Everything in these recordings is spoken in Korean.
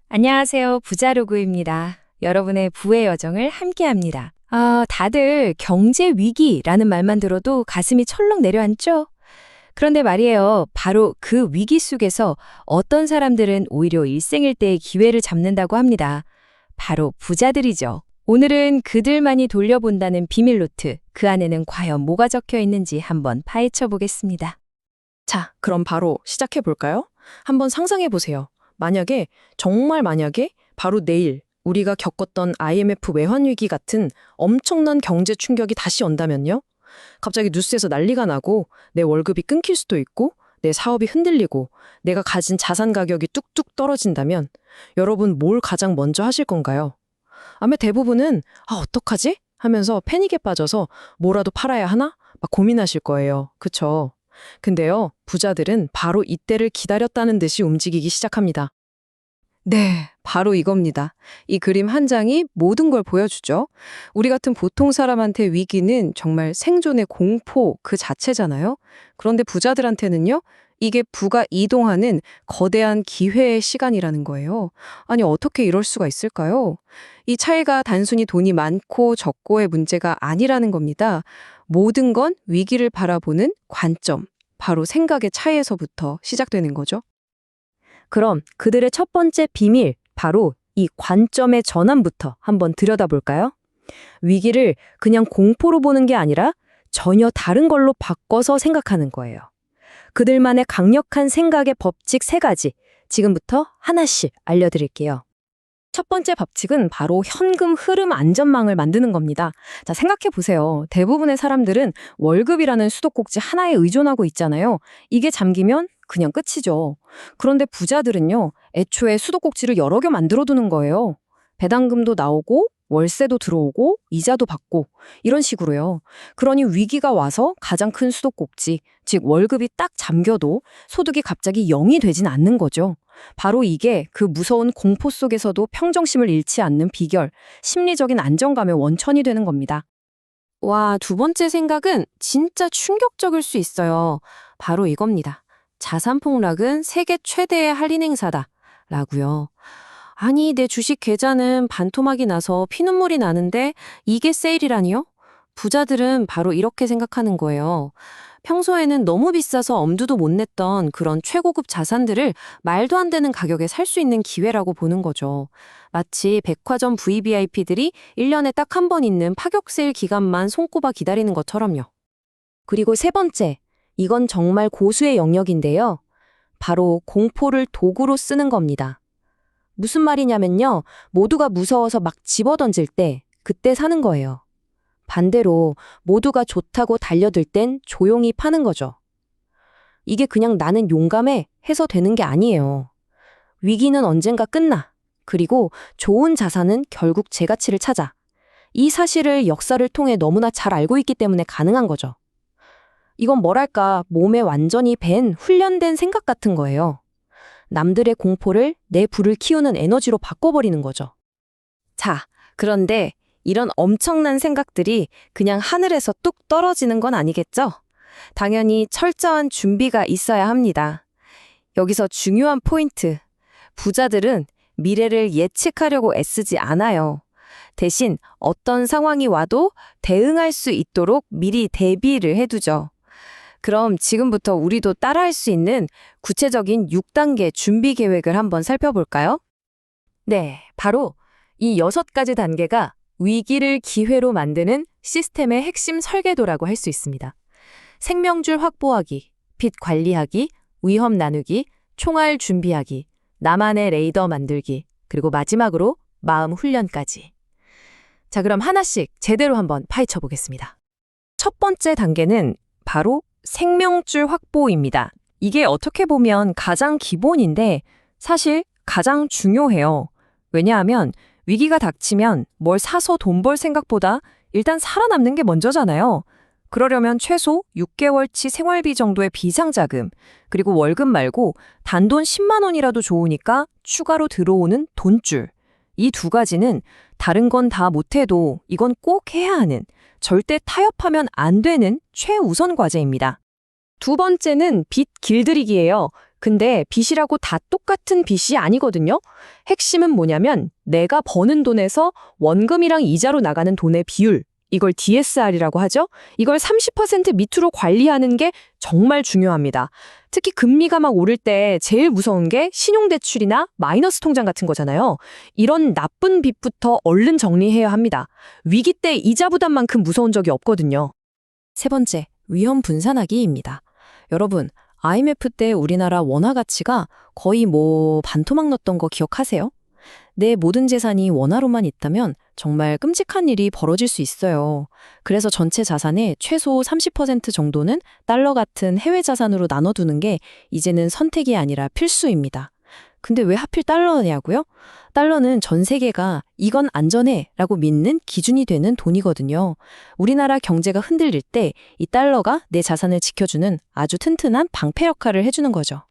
안녕하세요. 부자로그입니다. 여러분의 부의 여정을 함께합니다. 다들 경제 위기라는 말만 들어도 가슴이 철렁 내려앉죠? 그런데 말이에요. 바로 그 위기 속에서 어떤 사람들은 오히려 일생일대의 기회를 잡는다고 합니다. 바로 부자들이죠. 오늘은 그들만이 돌려본다는 비밀 노트, 그 안에는 과연 뭐가 적혀 있는지 한번 파헤쳐 보겠습니다. 자, 그럼 바로 시작해 볼까요? 한번 상상해 보세요. 정말 만약에 바로 내일 우리가 겪었던 IMF 외환위기 같은 엄청난 경제 충격이 다시 온다면요? 갑자기 뉴스에서 난리가 나고 내 월급이 끊길 수도 있고 내 사업이 흔들리고 내가 가진 자산 가격이 뚝뚝 떨어진다면 여러분 뭘 가장 먼저 하실 건가요? 아마 대부분은 어떡하지? 하면서 패닉에 빠져서 뭐라도 팔아야 하나? 막 고민하실 거예요. 그쵸? 근데요, 부자들은 바로 이때를 기다렸다는 듯이 움직이기 시작합니다. 네, 바로 이겁니다. 이 그림 한 장이 모든 걸 보여주죠. 우리 같은 보통 사람한테 위기는 정말 생존의 공포 그 자체잖아요. 그런데 부자들한테는요, 이게 부가 이동하는 거대한 기회의 시간이라는 거예요. 아니, 어떻게 이럴 수가 있을까요? 이 차이가 단순히 돈이 많고 적고의 문제가 아니라는 겁니다. 모든 건 위기를 바라보는 관점, 바로 생각의 차이에서부터 시작되는 거죠. 그럼 그들의 첫 번째 비밀, 바로 이 관점의 전환부터 한번 들여다볼까요? 위기를 그냥 공포로 보는 게 아니라 전혀 다른 걸로 바꿔서 생각하는 거예요. 그들만의 강력한 생각의 법칙 3가지, 지금부터 하나씩 알려드릴게요. 첫 번째 법칙은 바로 현금 흐름 안전망을 만드는 겁니다. 자, 생각해 보세요. 대부분의 사람들은 월급이라는 수도꼭지 하나에 의존하고 있잖아요. 이게 잠기면 그냥 끝이죠. 그런데 부자들은요, 애초에 수도꼭지를 여러 개 만들어 두는 거예요. 배당금도 나오고 월세도 들어오고 이자도 받고 이런 식으로요. 그러니 위기가 와서 가장 큰 수도꼭지, 즉 월급이 딱 잠겨도 소득이 갑자기 0이 되진 않는 거죠. 바로 이게 그 무서운 공포 속에서도 평정심을 잃지 않는 비결, 심리적인 안정감의 원천이 되는 겁니다. 와, 두 번째 생각은 진짜 충격적일 수 있어요. 바로 이겁니다. 자산 폭락은 세계 최대의 할인 행사다. 라고요. 아니, 내 주식 계좌는 반토막이 나서 피눈물이 나는데 이게 세일이라니요? 부자들은 바로 이렇게 생각하는 거예요. 평소에는 너무 비싸서 엄두도 못 냈던 그런 최고급 자산들을 말도 안 되는 가격에 살 수 있는 기회라고 보는 거죠. 마치 백화점 VVIP들이 1년에 딱 한 번 있는 파격 세일 기간만 손꼽아 기다리는 것처럼요. 그리고 세 번째, 이건 정말 고수의 영역인데요. 바로 공포를 도구로 쓰는 겁니다. 무슨 말이냐면요. 모두가 무서워서 막 집어던질 때, 그때 사는 거예요. 반대로 모두가 좋다고 달려들 땐 조용히 파는 거죠. 이게 그냥 나는 용감해 해서 되는 게 아니에요. 위기는 언젠가 끝나. 그리고 좋은 자산은 결국 제 가치를 찾아. 이 사실을 역사를 통해 너무나 잘 알고 있기 때문에 가능한 거죠. 이건 뭐랄까, 몸에 완전히 밴 훈련된 생각 같은 거예요. 남들의 공포를 내 불을 키우는 에너지로 바꿔버리는 거죠. 자, 그런데 이런 엄청난 생각들이 그냥 하늘에서 뚝 떨어지는 건 아니겠죠? 당연히 철저한 준비가 있어야 합니다. 여기서 중요한 포인트. 부자들은 미래를 예측하려고 애쓰지 않아요. 대신 어떤 상황이 와도 대응할 수 있도록 미리 대비를 해두죠. 그럼 지금부터 우리도 따라할 수 있는 구체적인 6단계 준비 계획을 한번 살펴볼까요? 네, 바로 이 6가지 단계가 위기를 기회로 만드는 시스템의 핵심 설계도라고 할 수 있습니다. 생명줄 확보하기, 빚 관리하기, 위험 나누기, 총알 준비하기, 나만의 레이더 만들기, 그리고 마지막으로 마음 훈련까지. 자, 그럼 하나씩 제대로 한번 파헤쳐 보겠습니다. 첫 번째 단계는 바로 생명줄 확보입니다. 이게 어떻게 보면 가장 기본인데 사실 가장 중요해요. 왜냐하면 위기가 닥치면 뭘 사서 돈 벌 생각보다 일단 살아남는 게 먼저잖아요. 그러려면 최소 6개월치 생활비 정도의 비상자금, 그리고 월급 말고 단돈 10만 원이라도 좋으니까 추가로 들어오는 돈줄. 이 2가지는 다른 건 다 못해도 이건 꼭 해야 하는, 절대 타협하면 안 되는 최우선 과제입니다. 두 번째는 빚 길들이기예요. 근데 빚이라고 다 똑같은 빚이 아니거든요. 핵심은 뭐냐면 내가 버는 돈에서 원금이랑 이자로 나가는 돈의 비율, 이걸 DSR이라고 하죠. 이걸 30% 밑으로 관리하는 게 정말 중요합니다. 특히 금리가 막 오를 때 제일 무서운 게 신용대출이나 마이너스 통장 같은 거잖아요. 이런 나쁜 빚부터 얼른 정리해야 합니다. 위기 때 이자 부담만큼 무서운 적이 없거든요. 세 번째, 위험 분산하기입니다. 여러분, IMF 때 우리나라 원화 가치가 거의 반토막 났던 거 기억하세요? 내 모든 재산이 원화로만 있다면 정말 끔찍한 일이 벌어질 수 있어요. 그래서 전체 자산의 최소 30% 정도는 달러 같은 해외 자산으로 나눠두는 게 이제는 선택이 아니라 필수입니다. 근데 왜 하필 달러냐고요? 달러는 전 세계가 이건 안전해 라고 믿는 기준이 되는 돈이거든요. 우리나라 경제가 흔들릴 때 이 달러가 내 자산을 지켜주는 아주 튼튼한 방패 역할을 해주는 거죠.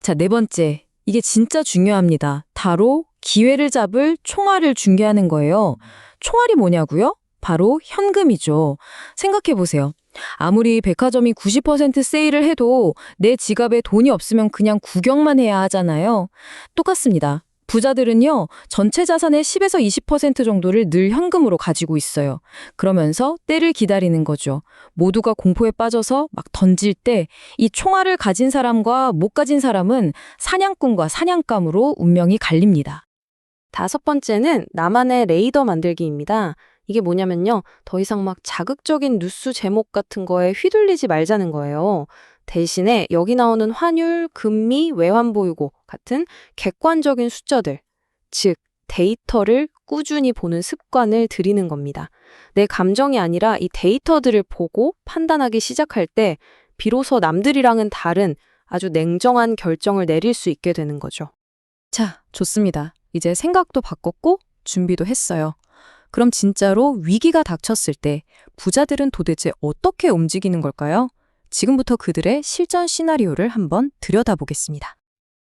자, 네 번째. 이게 진짜 중요합니다. 바로 기회를 잡을 총알을 준비하는 거예요. 총알이 뭐냐고요? 바로 현금이죠. 생각해보세요. 아무리 백화점이 90% 세일을 해도 내 지갑에 돈이 없으면 그냥 구경만 해야 하잖아요. 똑같습니다. 부자들은요, 전체 자산의 10에서 20% 정도를 늘 현금으로 가지고 있어요. 그러면서 때를 기다리는 거죠. 모두가 공포에 빠져서 막 던질 때 이 총알을 가진 사람과 못 가진 사람은 사냥꾼과 사냥감으로 운명이 갈립니다. 다섯 번째는 나만의 레이더 만들기입니다. 이게 뭐냐면요. 더 이상 막 자극적인 뉴스 제목 같은 거에 휘둘리지 말자는 거예요. 대신에 여기 나오는 환율, 금리, 외환보유고 같은 객관적인 숫자들, 즉 데이터를 꾸준히 보는 습관을 들이는 겁니다. 내 감정이 아니라 이 데이터들을 보고 판단하기 시작할 때 비로소 남들이랑은 다른 아주 냉정한 결정을 내릴 수 있게 되는 거죠. 자, 좋습니다. 이제 생각도 바꿨고 준비도 했어요. 그럼 진짜로 위기가 닥쳤을 때 부자들은 도대체 어떻게 움직이는 걸까요? 지금부터 그들의 실전 시나리오를 한번 들여다보겠습니다.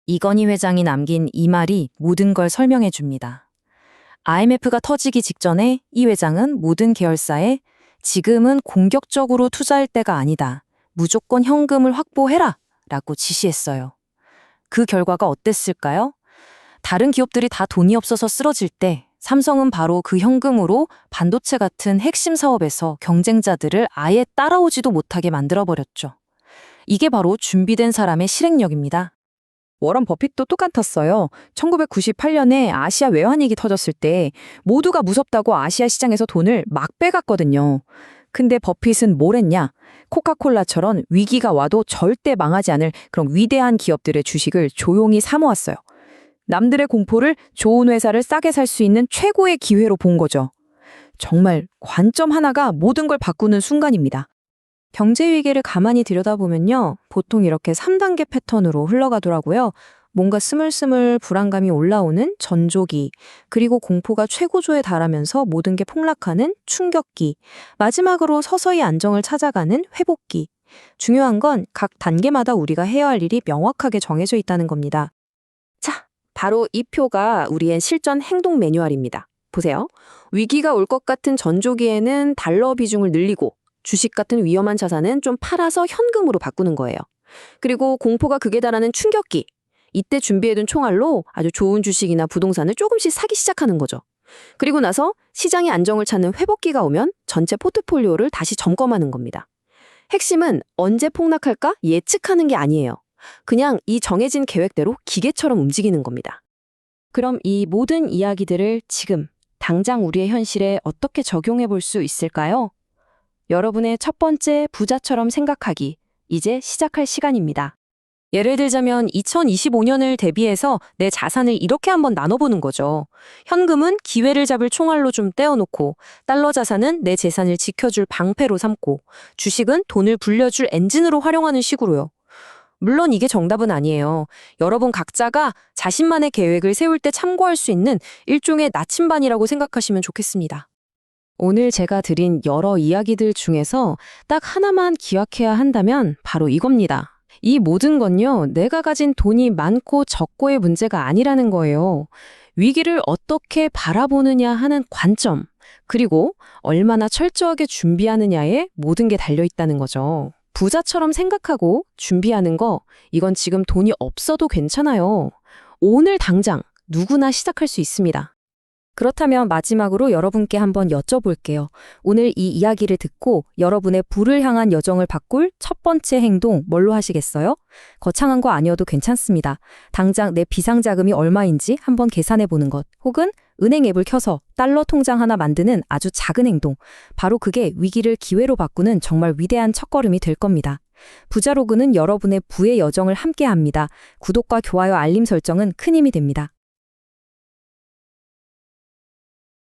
이건희 회장이 남긴 이 말이 모든 걸 설명해 줍니다. IMF가 터지기 직전에 이 회장은 모든 계열사에 지금은 공격적으로 투자할 때가 아니다. 무조건 현금을 확보해라 라고 지시했어요. 그 결과가 어땠을까요? 다른 기업들이 다 돈이 없어서 쓰러질 때 삼성은 바로 그 현금으로 반도체 같은 핵심 사업에서 경쟁자들을 아예 따라오지도 못하게 만들어버렸죠. 이게 바로 준비된 사람의 실행력입니다. 워런 버핏도 똑같았어요. 1998년에 아시아 외환위기 터졌을 때 모두가 무섭다고 아시아 시장에서 돈을 막 빼갔거든요. 근데 버핏은 뭘 했냐? 코카콜라처럼 위기가 와도 절대 망하지 않을 그런 위대한 기업들의 주식을 조용히 사모았어요. 남들의 공포를 좋은 회사를 싸게 살 수 있는 최고의 기회로 본 거죠. 정말 관점 하나가 모든 걸 바꾸는 순간입니다. 경제 위기를 가만히 들여다보면요. 보통 이렇게 3단계 패턴으로 흘러가더라고요. 뭔가 스물스물 불안감이 올라오는 전조기, 그리고 공포가 최고조에 달하면서 모든 게 폭락하는 충격기, 마지막으로 서서히 안정을 찾아가는 회복기. 중요한 건 각 단계마다 우리가 해야 할 일이 명확하게 정해져 있다는 겁니다. 자, 바로 이 표가 우리의 실전 행동 매뉴얼입니다. 보세요. 위기가 올 것 같은 전조기에는 달러 비중을 늘리고 주식 같은 위험한 자산은 좀 팔아서 현금으로 바꾸는 거예요. 그리고 공포가 극에 달하는 충격기. 이때 준비해둔 총알로 아주 좋은 주식이나 부동산을 조금씩 사기 시작하는 거죠. 그리고 나서 시장의 안정을 찾는 회복기가 오면 전체 포트폴리오를 다시 점검하는 겁니다. 핵심은 언제 폭락할까 예측하는 게 아니에요. 그냥 이 정해진 계획대로 기계처럼 움직이는 겁니다. 그럼 이 모든 이야기들을 지금 당장 우리의 현실에 어떻게 적용해 볼 수 있을까요? 여러분의 첫 번째 부자처럼 생각하기, 이제 시작할 시간입니다. 예를 들자면 2025년을 대비해서 내 자산을 이렇게 한번 나눠보는 거죠. 현금은 기회를 잡을 총알로 좀 떼어놓고, 달러 자산은 내 재산을 지켜줄 방패로 삼고, 주식은 돈을 불려줄 엔진으로 활용하는 식으로요. 물론 이게 정답은 아니에요. 여러분 각자가 자신만의 계획을 세울 때 참고할 수 있는 일종의 나침반이라고 생각하시면 좋겠습니다. 오늘 제가 드린 여러 이야기들 중에서 딱 하나만 기억해야 한다면 바로 이겁니다. 이 모든 건요, 내가 가진 돈이 많고 적고의 문제가 아니라는 거예요. 위기를 어떻게 바라보느냐 하는 관점, 그리고 얼마나 철저하게 준비하느냐에 모든 게 달려 있다는 거죠. 부자처럼 생각하고 준비하는 거, 이건 지금 돈이 없어도 괜찮아요. 오늘 당장 누구나 시작할 수 있습니다. 그렇다면 마지막으로 여러분께 한번 여쭤볼게요. 오늘 이 이야기를 듣고 여러분의 부를 향한 여정을 바꿀 첫 번째 행동 뭘로 하시겠어요? 거창한 거 아니어도 괜찮습니다. 당장 내 비상자금이 얼마인지 한번 계산해 보는 것, 혹은 은행 앱을 켜서 달러 통장 하나 만드는 아주 작은 행동. 바로 그게 위기를 기회로 바꾸는 정말 위대한 첫걸음이 될 겁니다. 부자로그는 여러분의 부의 여정을 함께합니다. 구독과 좋아요, 알림 설정은 큰 힘이 됩니다.